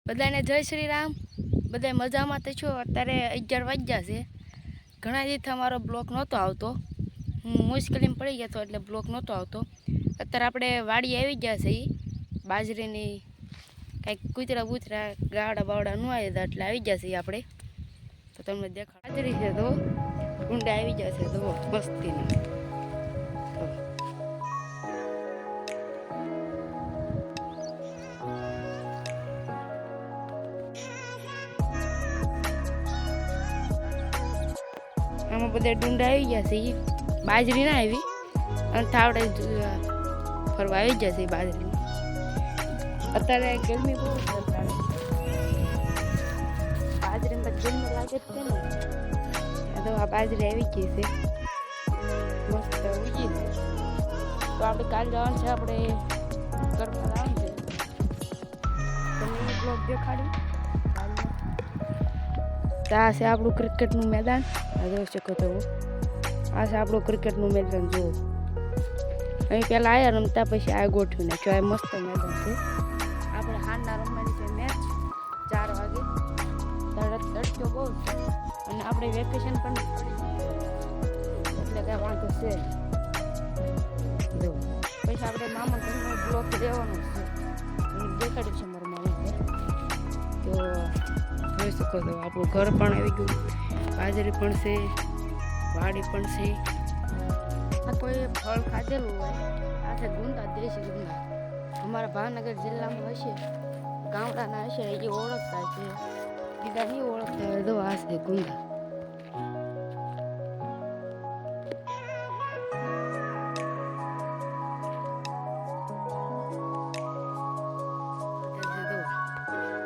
બધાને જય શ્રી રામ। બધા મજામાં તો છો। અત્યારે 11 વાગ્યા છે। ઘણા દિવસથી અમારો બ્લોક નહોતો આવતો। હું મુશ્કેલીમાં પડી ગયો હતો એટલે બ્લોક નહોતો આવતો। અત્યારે આપણે વાડી આવી ગયા છે। બાજરીની કંઈક કૂતરા બૂતરા ગાવડા બાવડા ન આવ્યા હતા એટલે આવી ગયા છે આપણે। તો તમને દેખાડ બાજરી છે તો ઊંડા આવી ગયા છે તો મસ્તીના। આમાં બધા ડુંડા આવી ગયા છે। બાજરી ના આવી અને થાવડે ફરવા આવી ગયા છે બાજરી। અત્યારે ગરમી બહુ છે। બાજરીમાં ગરમી લાગે જ છે ને તો આ બાજરી આવી ગઈ છે મસ્ત ઉગી છે। તો આપણે કાલ જવાનું છે, આપણે ઘરમાં જવાનું છે। તમને બ્લોગ દેખાડું। આ છે આપણું ક્રિકેટનું મેદાન। જોઈ શકો છો આ છે આપણું ક્રિકેટનું મેદાન। જુઓ અહીં પહેલાં આવ્યા રમતા પછી આ ગોઠવી નાખ્યો। આ મસ્ત મેદાન છે। આપણે હારના રમવાની છે મેચ 4 વાગે। તડકો બહુ છે અને આપણે વેકેશન પણ એટલે કાંઈ વાંધો છે જો પછી આપણે મામા ઘરનો બ્લોક દેવાનો છે દેખાડ્યું છે મારા મામાને। તો જોઈ શકો છો આપણું ઘર પણ આવી ગયું, બાજરી પણ છે, વાડી પણ છે। આ કોઈ ફળ ખાધેલું હોય આ છે ગુંદા, દેશી ગુંદા। અમારા ભાવનગર જિલ્લામાં હશે, ગામડાના હશે એ ઓળખતા છે, બીજા નહીં ઓળખતા હોય તો આ છે ગુંદા।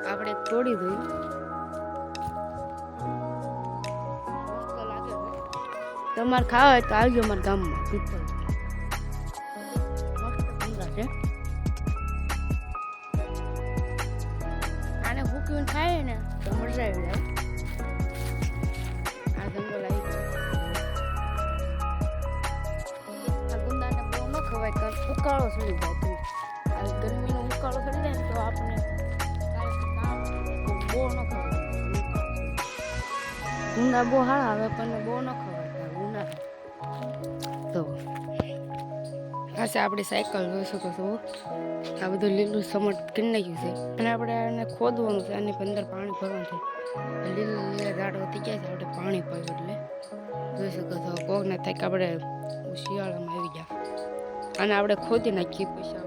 આપણે તોડી દઈએ। તમારે ખાવા હોય તો આવજો અમારા ગામમાં। પીપલ મસ્ત ગુંદા છે। આને ભૂકીને ખાય ને તો મજા આવી જાય। આ જંગલ આવી ગયું। આ ગુંદાને બહુ ન ખવાય કારણ ઉકાળો ચડી જાય। આ ગરમીનો ઉકાળો ચડી જાય ને તો આપણે બહુ ન ખવાય। ગુંદા બહુ સારા આવે પણ બહુ ન ખવાય ગુંદા। તો આ છે આપણી સાયકલ, જોઈ શકો છો આ બધું લીલું સમટ કરી નાખ્યું છે અને આપણે એને ખોદવાનું છે। આની અંદર પાણી ભરવાનું છે। લીલા ઝાડ વધી ગયા છે, આપણે પાણી પાયું એટલે જોઈ શકો છો। કોકને થાય કે આપણે શિયાળામાં આવી ગયા અને આપણે ખોદી નાખીએ પછી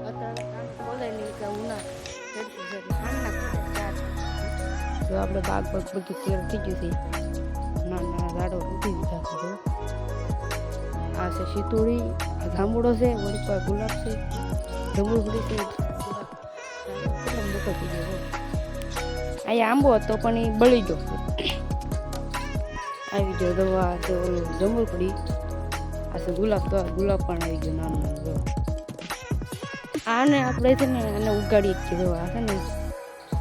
અત્યારે પાણી ખોદાય નહીં કે ઉનાળા તો આપણે બાગ બગી તૈયાર થઈ ગયું છે। નાના ઝાડો ઉઠી દીધા છે। આ છે શીતોડી, આ જાંબુડો છે, વળી પર ગુલાબ છે, જમરૂખડી છે। અહીંયા આંબો હતો પણ એ બળી ગયો આવી ગયો। દવા છે ઓલું જમરૂખડી, આ છે ગુલાબ, તો ગુલાબ પણ આવી ગયો નાનું નાનું। આને આપણે છે ને આને ઉગાડીએ છીએ। દવા છે ને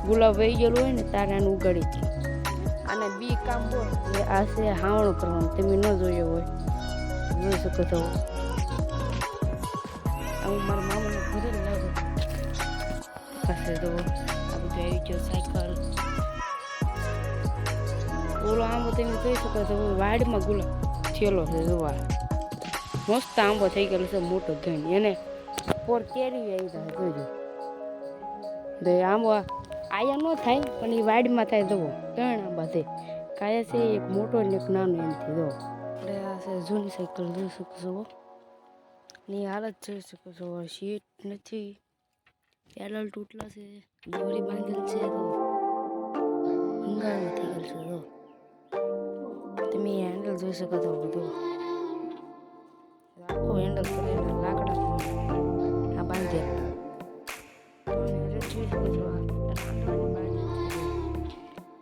ગુલાબ વહી ગયેલું હોય ને તારે આને ઉગાડી છીએ। આને બી કામ બહુ આ છે હાવણું કરવાનું, તમે ન જોયો હોય જોઈ શકો છો। હું મારા મામાને ઘરે લાવું પાસે તો આ બધું આવી ગયો સાયકલ। ઓલો આંબો તમે જોઈ શકો છો વાડીમાં ગુલાબ થયેલો છે। જોવા મસ્ત આંબો થઈ ગયેલો છે મોટો થઈને, એને પોર કેરી આવી જાય જોજો। તો આંબો આયા ન થાય પણ એ વાડીમાં થાય। જુઓ 3 આંબા છે, કાયા છે એક મોટો ને એક નાનો એમથી। જો આપણે આ છે જૂની સાયકલ જોઈ શકો છો ની હાલત જોઈ શકો છો। સીટ નથી, પેડલ તૂટલા છે, દોરી બાંધેલ છે, તો ભંગારમાં થઈ ગયેલ છે। જો તમે હેન્ડલ જોઈ શકો છો બધું આખું હેન્ડલ કરેલા લાકડા આ બાંધેલ જોઈ શકો છો।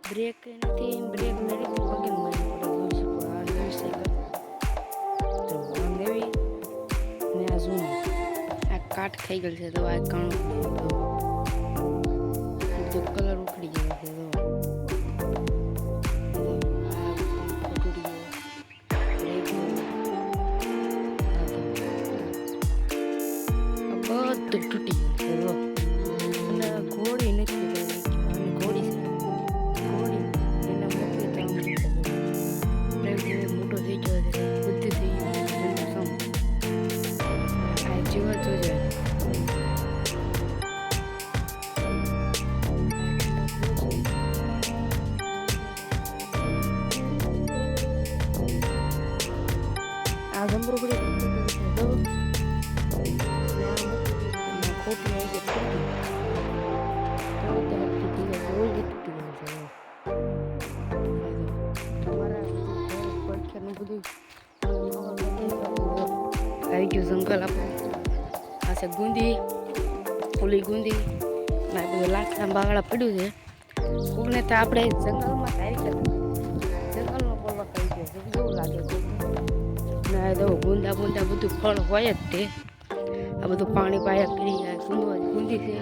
બ્રેક નથી, બ્રેક મેળી પગે મરી પડે જોઈ શકો। આ નવી સાયકલ તો આ નવી ને આ જૂની, આ કાટ ખાઈ ગયેલ છે તો આ કાણું બધો કલર ઉખડી ગયો છે। તો બધું તૂટી ગયું છે। અને ઘોડી નથી અને ઘોડી છે ઘોડી એના મોટો થઈ ગયો છે બુદ્ધિ થઈ ગયો આ જીવન જોજે આ ગમરો પડી ખોટી આવી ગયું જંગલ આપણે આ છે ગુંદી ઓલી ગુંદી ના બધું લાકડા બાગડા પડ્યું છે કોકને તો આપણે જંગલમાં જંગલમાં બોલવા કહી ગયો છે કેવું લાગે છે ના દો ગુંદા ગુંદા બધું ફળ હોય જ તે આ બધું પાણી પાયા પીડી જાય ગુંદી છે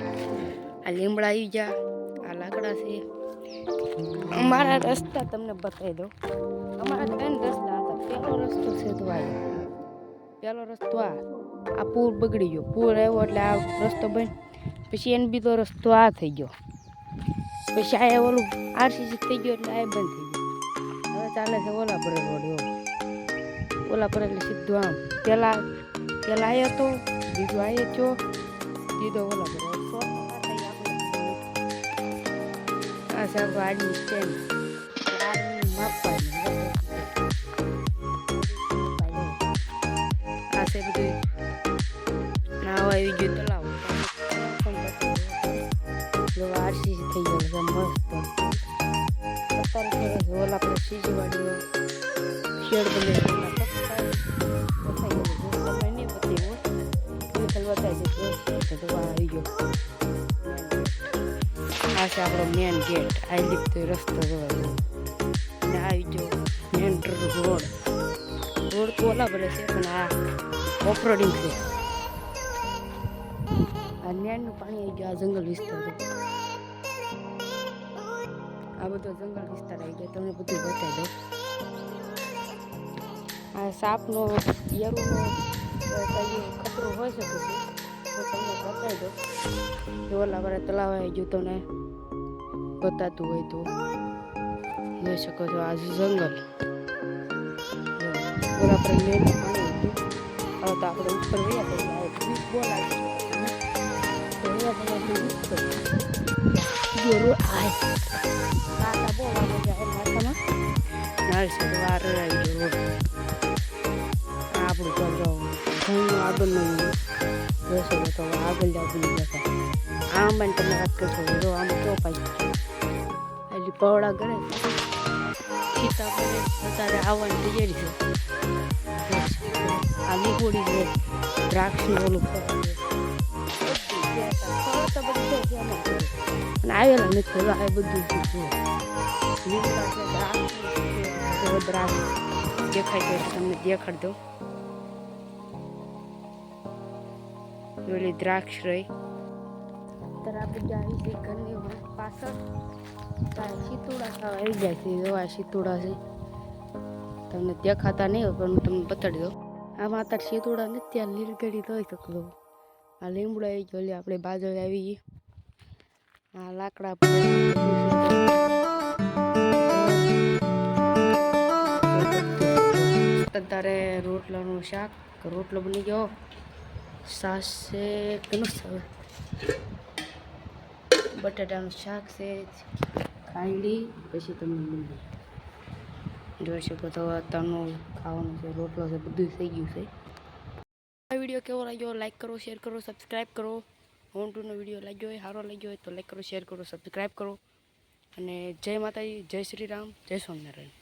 આ લીમડા આવી ગયા આ લાકડા છે અમારા રસ્તા તમને બતાવી દઉં અમારા 3 રસ્તા હતા પહેલો રસ્તો છે તો પહેલો રસ્તો આ પૂર બગડી ગયો પૂર આવ્યો એટલે આ રસ્તો બન પછી એને બીજો રસ્તો આ થઈ ગયો પછી આ ઓલું આરસીસી થઈ ગયો એટલે આ બંધ થઈ ગયું હવે ચાલે છે ઓલા પર રોડ ઓલા પર એટલે સીધું આમ પેલા આવ્યો તો બીજો આવ્યો છો દીધો ઓલા પર આ છે ગાડી સ્ટેન્ડ માપવાની આ છે બધું નાવ આવી ગયું તલાવ આરસીસી થઈ ગયો છે મસ્ત અત્યારે ઓલા પર સીજી વાળી શેડ બને આવી ગયો આ છે આપણો મેન ગેટ આ લીધો રસ્તો જોવા અને આવી ગયો મેન રોડ તો ઓલા ભલે છે પણ આ ઓફરોડિંગ છે આ નેનનું પાણી આવી ગયું આ જંગલ વિસ્તાર આ બધો જંગલ વિસ્તાર આવી ગયો તમને બધું બતાવી દો આ સાપનો યરુનો ખતરો હોઈ શકે છે તો તમને બતાવી દો જો ઓલા વાળા તલાવ આવી ગયું તમને બતાતું હોય તો જોઈ શકો છો આ જંગલ ઓલા પર મેન પાણી હવે તો આપણે ઉપર રહ્યા બોલ આપણું ઘઉં આગળનું જોઈ શકો તો આગળ દેખાય આમ પણ તમે વાત કરશો જો આમાં કેવો પાઈ એટલે પવડા ગણે સીતાફળ અત્યારે આવવાની તૈયારી છે આ લીંબોડી છે દ્રાક્ષનું ઓલું અને આવેલા નથી આ બધું લીમડા છે દ્રાક્ષ દેખાય છે તમને દેખાડ દઉં ઓલી દ્રાક્ષ રહી અત્યારે આપણે આવી છે ઘરની પાછળ શીતોડા ખાવા આવી જાય છે જોવા શીતોડા છે તમને દેખાતા નહીં પણ હું તમને બતાડી દઉં આમાં અત્યારે શીતોડા નથી ત્યાં લીલગડી થઈ શકતો આ લીમડા આવી ગયો આપણે બાજુ આવી ગઈ આ લાકડા અત્યારે રોટલાનું શાક રોટલો બની ગયો સાસ છે બટાટાનું શાક છે ખાંડી પછી તમે બની જોઈ શકો તો અત્યારનું ખાવાનું છે રોટલો છે બધું થઈ ગયું છે આ વિડીયો કેવો લાગ્યો લાઈક કરો શેર કરો સબસ્ક્રાઈબ કરો હોમ ટૂરનો વિડીયો લાગ્યો હોય સારો લાગ્યો હોય તો લાઈક કરો શેર કરો સબસ્ક્રાઈબ કરો અને જય માતાજી જય શ્રી રામ જય સ્વામિનારાયણ.